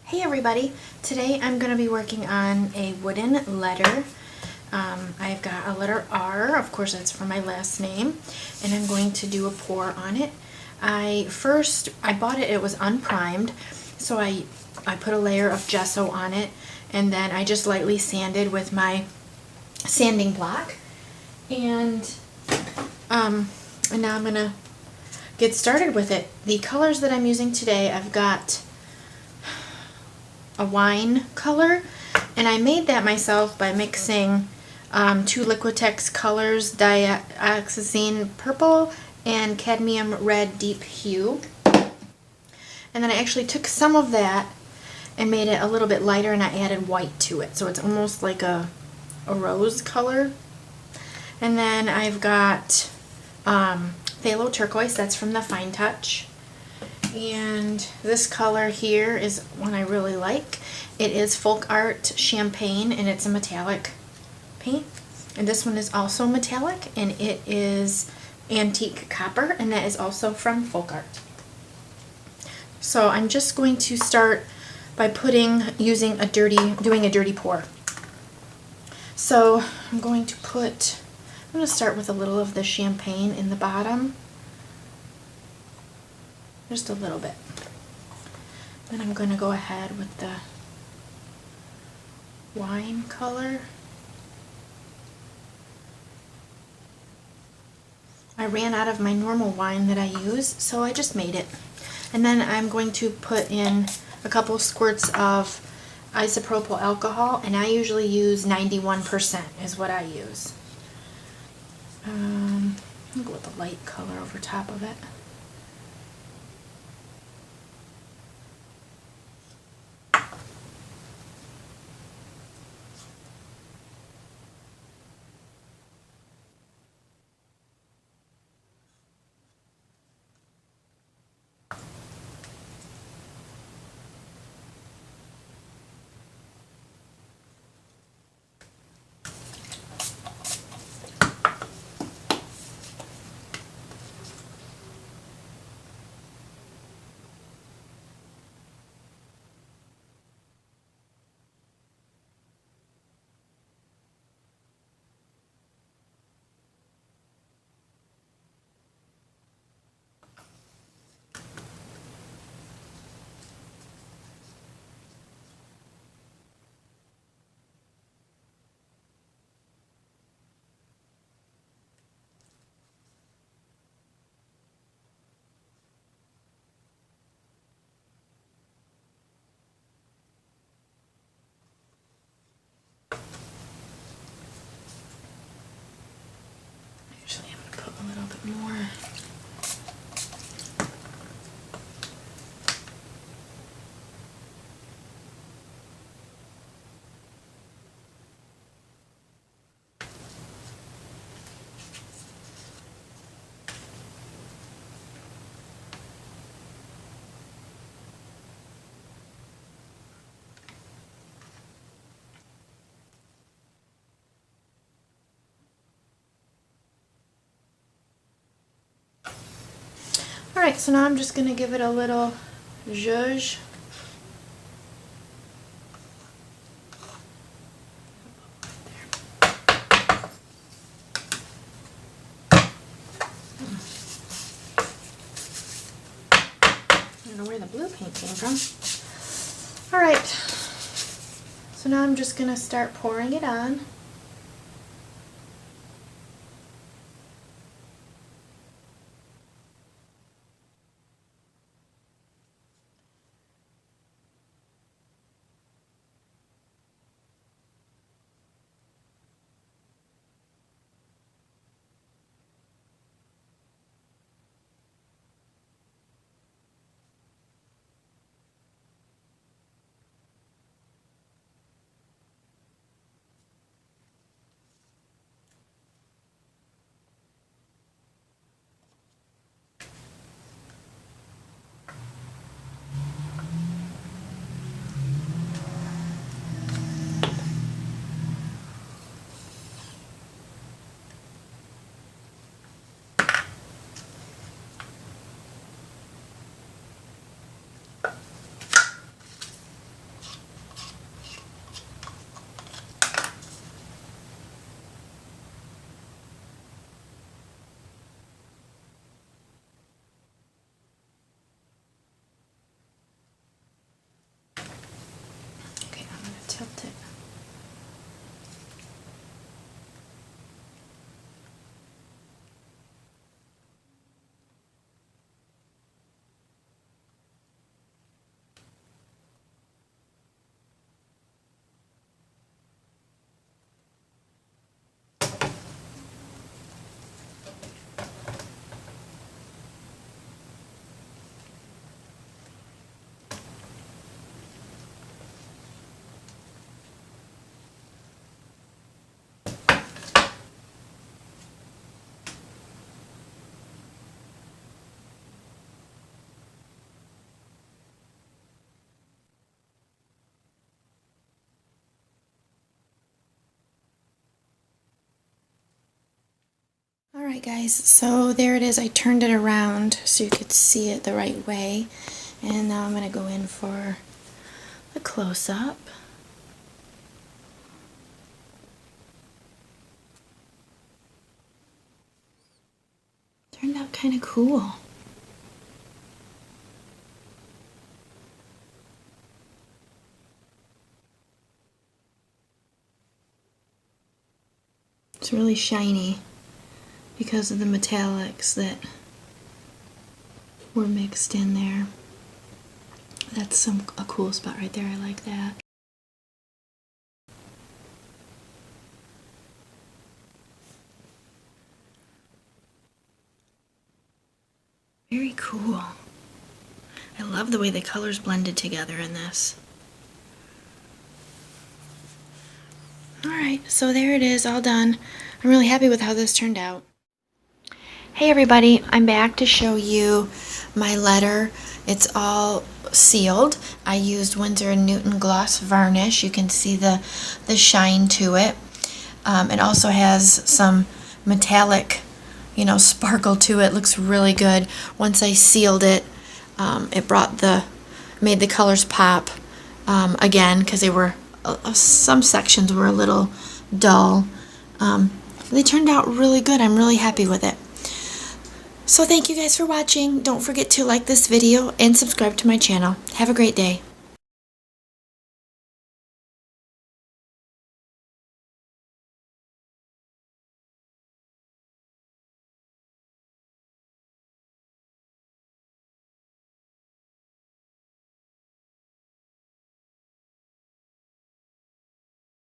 Hey everybody! Today I'm going to be working on a wooden letter. I've got a letter R, of course that's for my last name, and I'm going to do a pour on it. I bought it, it was unprimed, so I put a layer of gesso on it, and then I just lightly sanded with my sanding block. And now I'm going to get started with it. The colors that I'm using today, I've got a wine color, and I made that myself by mixing two liquitex colors, dioxazine purple and cadmium red deep hue. And then I actually took some of that and made it a little bit lighter, and I added white to it, so it's almost like a rose color. And then I've got phthalo turquoise, that's from the Fine Touch. And this color here is one I really like. It is FolkArt Champagne, and it's a metallic paint. And this one is also metallic, and it is Antique Copper, and that is also from FolkArt. So I'm just going to start by doing a dirty pour. So I'm going to start with a little of the champagne in the bottom. Just a little bit. Then I'm going to go ahead with the wine color. I ran out of my normal wine that I use, so I just made it. And then I'm going to put in a couple squirts of isopropyl alcohol, and I usually use 91% is what I use. I'll go with the light color over top of it. Actually, I'm going to put a little bit more. Alright, so now I'm just going to give it a little zhuzh. I don't know where the blue paint came from. Alright, so now I'm just going to start pouring it on. tilt it. Alright guys, so there it is. I turned it around so you could see it the right way. And now I'm going to go in for a close-up. Turned out kind of cool. It's really shiny because of the metallics that were mixed in there. That's a cool spot right there. I like that. Very cool. I love the way the colors blended together in this. Alright, so there it is, all done. I'm really happy with how this turned out. Hey everybody, I'm back to show you my letter. It's all sealed. I used Winsor Newton gloss varnish. You can see the shine to it. It also has some metallic, sparkle to it. Looks really good. Once I sealed it, it made the colors pop again, because they were some sections were a little dull. They turned out really good. I'm really happy with it. So thank you guys for watching. Don't forget to like this video and subscribe to my channel. Have a great day.